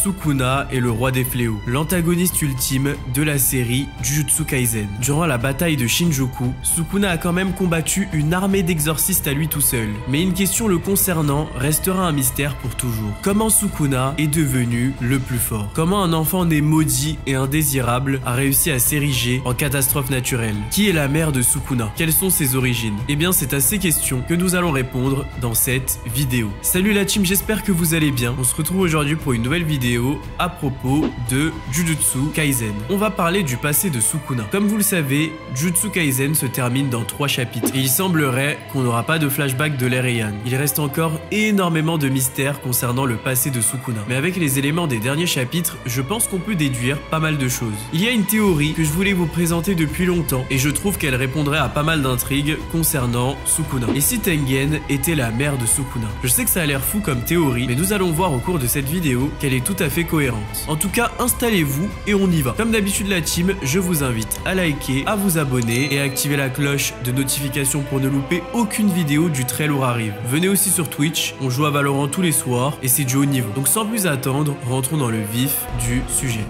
Sukuna est le roi des fléaux, l'antagoniste ultime de la série Jujutsu Kaisen. Durant la bataille de Shinjuku, Sukuna a quand même combattu une armée d'exorcistes à lui tout seul. Mais une question le concernant restera un mystère pour toujours. Comment Sukuna est devenu le plus fort? Comment un enfant né maudit et indésirable a réussi à s'ériger en catastrophe naturelle? Qui est la mère de Sukuna? Quelles sont ses origines? Eh bien, c'est à ces questions que nous allons répondre dans cette vidéo. Salut la team, j'espère que vous allez bien. On se retrouve aujourd'hui pour une nouvelle vidéo à propos de Jujutsu Kaisen. On va parler du passé de Sukuna. Comme vous le savez, Jujutsu Kaisen se termine dans 3 chapitres et il semblerait qu'on n'aura pas de flashback de l'ère Heian. Il reste encore énormément de mystères concernant le passé de Sukuna. Mais avec les éléments des derniers chapitres, je pense qu'on peut déduire pas mal de choses. Il y a une théorie que je voulais vous présenter depuis longtemps et je trouve qu'elle répondrait à pas mal d'intrigues concernant Sukuna. Et si Tengen était la mère de Sukuna? Je sais que ça a l'air fou comme théorie, mais nous allons voir au cours de cette vidéo qu'elle est tout à fait cohérente. En tout cas, installez-vous et on y va. Comme d'habitude la team, je vous invite à liker, à vous abonner et à activer la cloche de notification pour ne louper aucune vidéo du très lourd arrive. Venez aussi sur Twitch, on joue à Valorant tous les soirs et c'est du haut niveau. Donc sans plus attendre, rentrons dans le vif du sujet.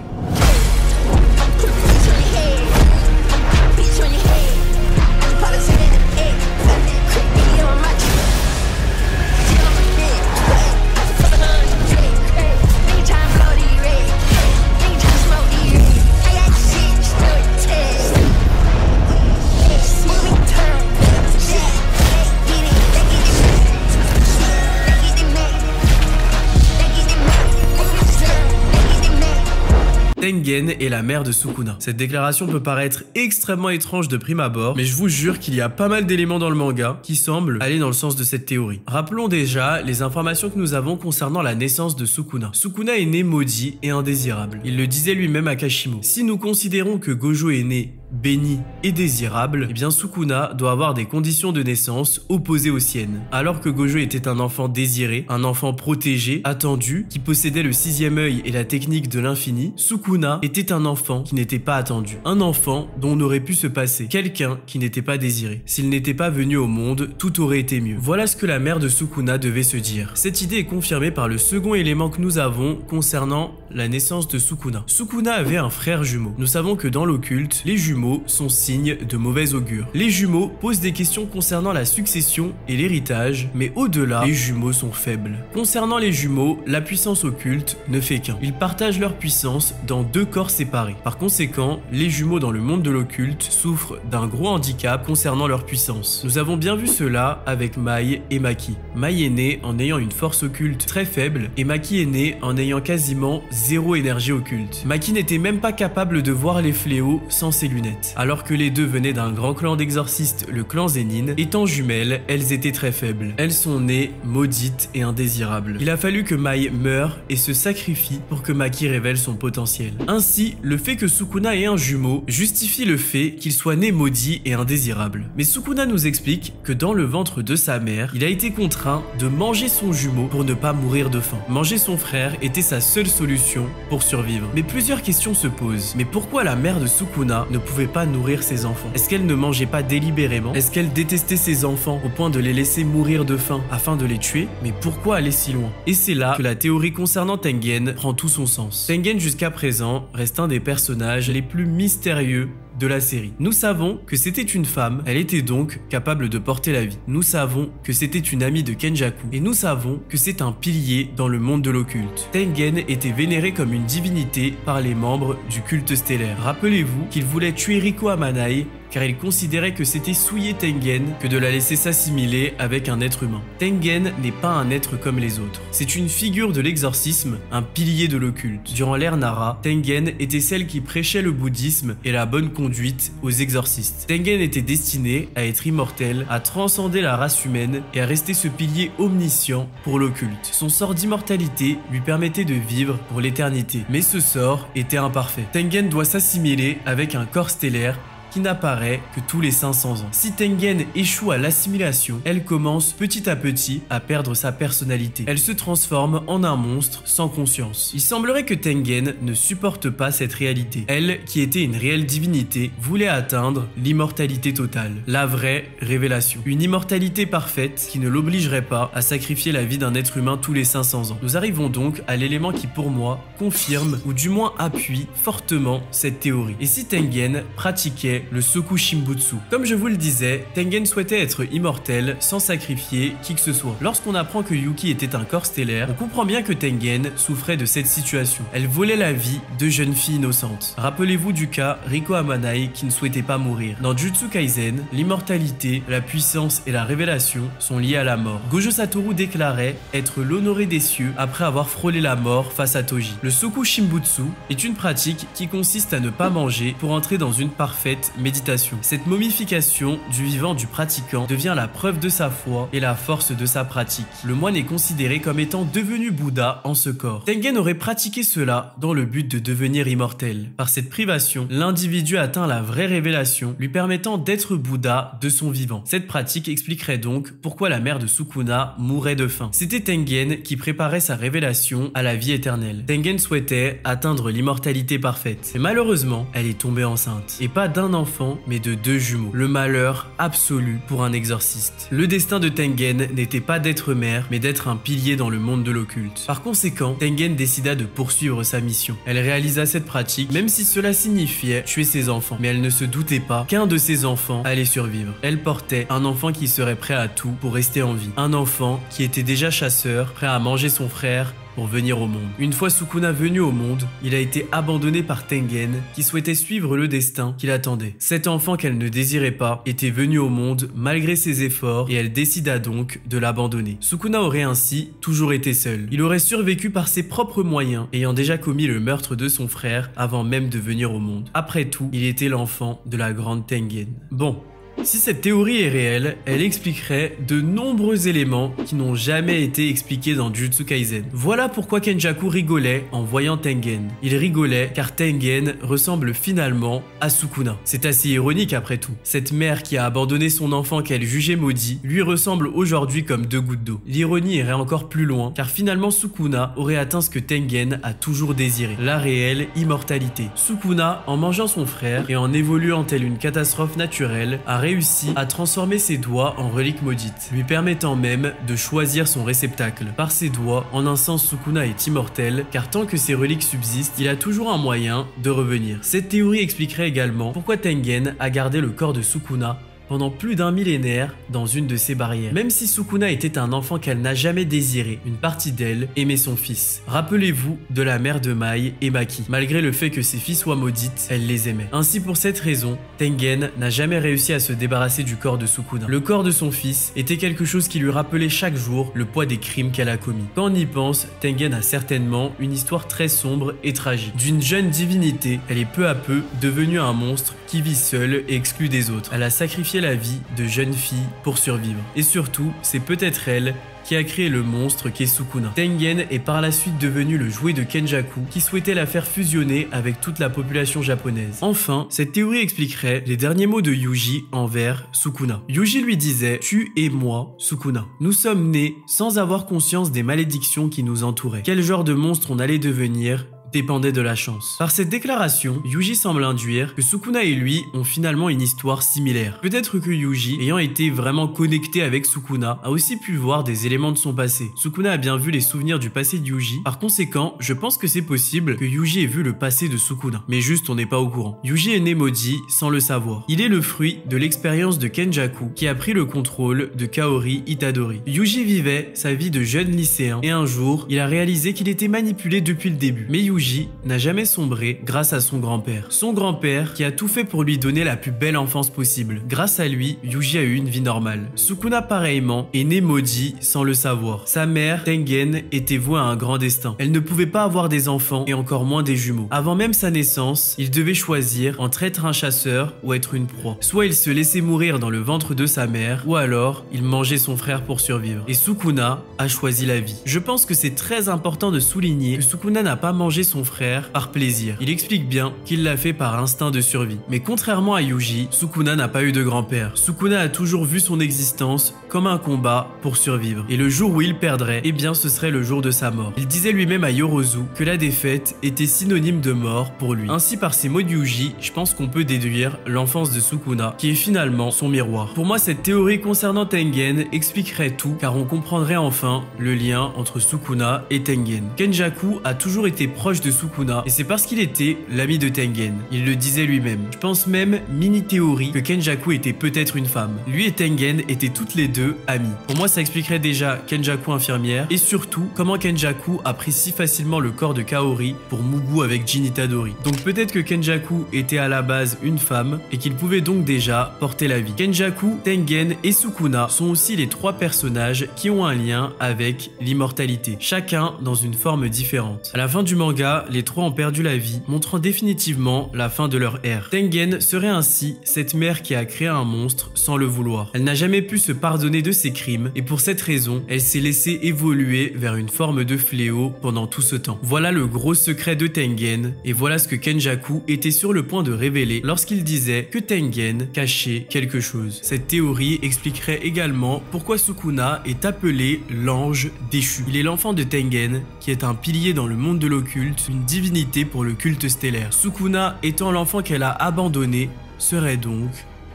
Tengen est la mère de Sukuna. Cette déclaration peut paraître extrêmement étrange de prime abord, mais je vous jure qu'il y a pas mal d'éléments dans le manga qui semblent aller dans le sens de cette théorie. Rappelons déjà les informations que nous avons concernant la naissance de Sukuna. Sukuna est né maudit et indésirable. Il le disait lui-même à Kashimo. Si nous considérons que Gojo est né béni et désirable, eh bien Sukuna doit avoir des conditions de naissance opposées aux siennes. Alors que Gojo était un enfant désiré, un enfant protégé, attendu, qui possédait le 6e œil et la technique de l'infini, Sukuna était un enfant qui n'était pas attendu. Un enfant dont on aurait pu se passer. Quelqu'un qui n'était pas désiré. S'il n'était pas venu au monde, tout aurait été mieux. Voilà ce que la mère de Sukuna devait se dire. Cette idée est confirmée par le second élément que nous avons concernant la naissance de Sukuna. Sukuna avait un frère jumeau. Nous savons que dans l'occulte, les jumeaux sont signes de mauvais augure. Les jumeaux posent des questions concernant la succession et l'héritage, mais au-delà, les jumeaux sont faibles. Concernant les jumeaux, la puissance occulte ne fait qu'un. Ils partagent leur puissance dans 2 corps séparés. Par conséquent, les jumeaux dans le monde de l'occulte souffrent d'un gros handicap concernant leur puissance. Nous avons bien vu cela avec Mai et Maki. Mai est né en ayant une force occulte très faible et Maki est né en ayant quasiment 0 énergie occulte. Maki n'était même pas capable de voir les fléaux sans ses lunettes. Alors que les deux venaient d'un grand clan d'exorcistes, le clan Zenin, étant jumelles, elles étaient très faibles. Elles sont nées maudites et indésirables. Il a fallu que Mai meure et se sacrifie pour que Maki révèle son potentiel. Ainsi, le fait que Sukuna ait un jumeau justifie le fait qu'il soit né maudit et indésirable. Mais Sukuna nous explique que dans le ventre de sa mère, il a été contraint de manger son jumeau pour ne pas mourir de faim. Manger son frère était sa seule solution pour survivre. Mais plusieurs questions se posent. Mais pourquoi la mère de Sukuna ne pouvait pas nourrir ses enfants? Est-ce qu'elle ne mangeait pas délibérément? Est-ce qu'elle détestait ses enfants au point de les laisser mourir de faim afin de les tuer? Mais pourquoi aller si loin? Et c'est là que la théorie concernant Tengen prend tout son sens. Tengen jusqu'à présent reste un des personnages les plus mystérieux de la série. Nous savons que c'était une femme, elle était donc capable de porter la vie. Nous savons que c'était une amie de Kenjaku et nous savons que c'est un pilier dans le monde de l'occulte. Tengen était vénéré comme une divinité par les membres du culte stellaire. Rappelez-vous qu'il voulait tuer Riko Amanai car il considérait que c'était souiller Tengen que de la laisser s'assimiler avec un être humain. Tengen n'est pas un être comme les autres. C'est une figure de l'exorcisme, un pilier de l'occulte. Durant l'ère Nara, Tengen était celle qui prêchait le bouddhisme et la bonne conduite aux exorcistes. Tengen était destiné à être immortel, à transcender la race humaine et à rester ce pilier omniscient pour l'occulte. Son sort d'immortalité lui permettait de vivre pour l'éternité. Mais ce sort était imparfait. Tengen doit s'assimiler avec un corps stellaire qui n'apparaît que tous les 500 ans. Si Tengen échoue à l'assimilation, elle commence petit à petit à perdre sa personnalité. Elle se transforme en un monstre sans conscience. Il semblerait que Tengen ne supporte pas cette réalité. Elle, qui était une réelle divinité, voulait atteindre l'immortalité totale. La vraie révélation. Une immortalité parfaite qui ne l'obligerait pas à sacrifier la vie d'un être humain tous les 500 ans. Nous arrivons donc à l'élément qui pour moi confirme ou du moins appuie fortement cette théorie. Et si Tengen pratiquait le Soku Shimbutsu? Comme je vous le disais, Tengen souhaitait être immortel sans sacrifier qui que ce soit. Lorsqu'on apprend que Yuki était un corps stellaire, on comprend bien que Tengen souffrait de cette situation. Elle volait la vie de jeunes filles innocentes. Rappelez-vous du cas Riko Amanai qui ne souhaitait pas mourir. Dans Jujutsu Kaisen, l'immortalité, la puissance et la révélation sont liées à la mort. Gojo Satoru déclarait être l'honoré des cieux après avoir frôlé la mort face à Toji. Le Soku Shimbutsu est une pratique qui consiste à ne pas manger pour entrer dans une parfaite méditation. Cette momification du vivant du pratiquant devient la preuve de sa foi et la force de sa pratique. Le moine est considéré comme étant devenu Bouddha en ce corps. Tengen aurait pratiqué cela dans le but de devenir immortel. Par cette privation, l'individu atteint la vraie révélation, lui permettant d'être Bouddha de son vivant. Cette pratique expliquerait donc pourquoi la mère de Sukuna mourait de faim. C'était Tengen qui préparait sa révélation à la vie éternelle. Tengen souhaitait atteindre l'immortalité parfaite. Mais malheureusement, elle est tombée enceinte. Et pas d'un enfant, mais de 2 jumeaux. Le malheur absolu pour un exorciste. Le destin de Tengen n'était pas d'être mère, mais d'être un pilier dans le monde de l'occulte. Par conséquent, Tengen décida de poursuivre sa mission. Elle réalisa cette pratique, même si cela signifiait tuer ses enfants. Mais elle ne se doutait pas qu'un de ses enfants allait survivre. Elle portait un enfant qui serait prêt à tout pour rester en vie. Un enfant qui était déjà chasseur, prêt à manger son frère pour venir au monde. Une fois Sukuna venu au monde, il a été abandonné par Tengen qui souhaitait suivre le destin qui l'attendait. Cet enfant qu'elle ne désirait pas était venu au monde malgré ses efforts et elle décida donc de l'abandonner. Sukuna aurait ainsi toujours été seul. Il aurait survécu par ses propres moyens, ayant déjà commis le meurtre de son frère avant même de venir au monde. Après tout, il était l'enfant de la grande Tengen. Bon. Si cette théorie est réelle, elle expliquerait de nombreux éléments qui n'ont jamais été expliqués dans Jujutsu Kaisen. Voilà pourquoi Kenjaku rigolait en voyant Tengen. Il rigolait car Tengen ressemble finalement à Sukuna. C'est assez ironique après tout. Cette mère qui a abandonné son enfant qu'elle jugeait maudit lui ressemble aujourd'hui comme 2 gouttes d'eau. L'ironie irait encore plus loin car finalement Sukuna aurait atteint ce que Tengen a toujours désiré, la réelle immortalité. Sukuna, en mangeant son frère et en évoluant telle une catastrophe naturelle, a réussi à transformer ses doigts en reliques maudites, lui permettant même de choisir son réceptacle. Par ses doigts, en un sens Sukuna est immortel, car tant que ses reliques subsistent, il a toujours un moyen de revenir. Cette théorie expliquerait également pourquoi Tengen a gardé le corps de Sukuna pendant plus d'1 millénaire dans une de ses barrières. Même si Sukuna était un enfant qu'elle n'a jamais désiré, une partie d'elle aimait son fils. Rappelez-vous de la mère de Mai et Maki. Malgré le fait que ses filles soient maudites, elle les aimait. Ainsi pour cette raison, Tengen n'a jamais réussi à se débarrasser du corps de Sukuna. Le corps de son fils était quelque chose qui lui rappelait chaque jour le poids des crimes qu'elle a commis. Quand on y pense, Tengen a certainement une histoire très sombre et tragique. D'une jeune divinité, elle est peu à peu devenue un monstre qui vit seule et exclu des autres. Elle a sacrifié la vie de jeunes filles pour survivre. Et surtout, c'est peut-être elle qui a créé le monstre qu'est Sukuna. Tengen est par la suite devenu le jouet de Kenjaku qui souhaitait la faire fusionner avec toute la population japonaise. Enfin, cette théorie expliquerait les derniers mots de Yuji envers Sukuna. Yuji lui disait « Tu et moi, Sukuna. Nous sommes nés sans avoir conscience des malédictions qui nous entouraient. Quel genre de monstre on allait devenir ? Dépendait de la chance. » Par cette déclaration, Yuji semble induire que Sukuna et lui ont finalement une histoire similaire. Peut-être que Yuji, ayant été vraiment connecté avec Sukuna, a aussi pu voir des éléments de son passé. Sukuna a bien vu les souvenirs du passé de Yuji. Par conséquent, je pense que c'est possible que Yuji ait vu le passé de Sukuna. Mais juste, on n'est pas au courant. Yuji est né maudit sans le savoir. Il est le fruit de l'expérience de Kenjaku qui a pris le contrôle de Kaori Itadori. Yuji vivait sa vie de jeune lycéen et un jour, il a réalisé qu'il était manipulé depuis le début. Mais Yuji n'a jamais sombré grâce à son grand-père. Son grand-père qui a tout fait pour lui donner la plus belle enfance possible. Grâce à lui, Yuji a eu une vie normale. Sukuna pareillement est né maudit sans le savoir. Sa mère, Tengen, était vouée à un grand destin. Elle ne pouvait pas avoir des enfants et encore moins des jumeaux. Avant même sa naissance, il devait choisir entre être un chasseur ou être une proie. Soit il se laissait mourir dans le ventre de sa mère, ou alors il mangeait son frère pour survivre. Et Sukuna a choisi la vie. Je pense que c'est très important de souligner que Sukuna n'a pas mangé son son frère par plaisir. Il explique bien qu'il l'a fait par instinct de survie. Mais contrairement à Yuji, Sukuna n'a pas eu de grand-père. Sukuna a toujours vu son existence comme un combat pour survivre. Et le jour où il perdrait, eh bien ce serait le jour de sa mort. Il disait lui-même à Yorozu que la défaite était synonyme de mort pour lui. Ainsi par ces mots de Yuji, je pense qu'on peut déduire l'enfance de Sukuna, qui est finalement son miroir. Pour moi, cette théorie concernant Tengen expliquerait tout, car on comprendrait enfin le lien entre Sukuna et Tengen. Kenjaku a toujours été proche de Sukuna, et c'est parce qu'il était l'ami de Tengen. Il le disait lui-même. Je pense même, mini-théorie, que Kenjaku était peut-être une femme. Lui et Tengen étaient toutes les deux amies. Pour moi, ça expliquerait déjà Kenjaku infirmière, et surtout, comment Kenjaku a pris si facilement le corps de Kaori pour Mugu avec Jin Itadori. Donc peut-être que Kenjaku était à la base une femme, et qu'il pouvait donc déjà porter la vie. Kenjaku, Tengen et Sukuna sont aussi les trois personnages qui ont un lien avec l'immortalité, chacun dans une forme différente. À la fin du manga, les trois ont perdu la vie, montrant définitivement la fin de leur ère. Tengen serait ainsi cette mère qui a créé un monstre sans le vouloir. Elle n'a jamais pu se pardonner de ses crimes, et pour cette raison, elle s'est laissée évoluer vers une forme de fléau pendant tout ce temps. Voilà le gros secret de Tengen, et voilà ce que Kenjaku était sur le point de révéler lorsqu'il disait que Tengen cachait quelque chose. Cette théorie expliquerait également pourquoi Sukuna est appelé l'ange déchu. Il est l'enfant de Tengen, qui est un pilier dans le monde de l'occulte, une divinité pour le culte stellaire. Sukuna étant l'enfant qu'elle a abandonné, serait donc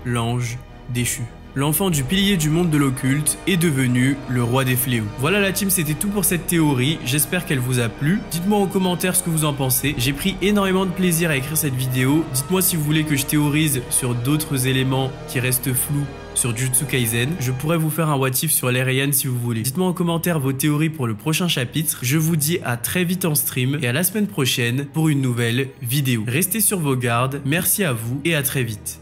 l'ange déchu. L'enfant du pilier du monde de l'occulte est devenu le roi des fléaux. Voilà la team, c'était tout pour cette théorie, j'espère qu'elle vous a plu. Dites-moi en commentaire ce que vous en pensez. J'ai pris énormément de plaisir à écrire cette vidéo. Dites-moi si vous voulez que je théorise sur d'autres éléments qui restent flous sur Jujutsu Kaisen. Je pourrais vous faire un what if sur l'Eren si vous voulez. Dites-moi en commentaire vos théories pour le prochain chapitre. Je vous dis à très vite en stream et à la semaine prochaine pour une nouvelle vidéo. Restez sur vos gardes, merci à vous et à très vite.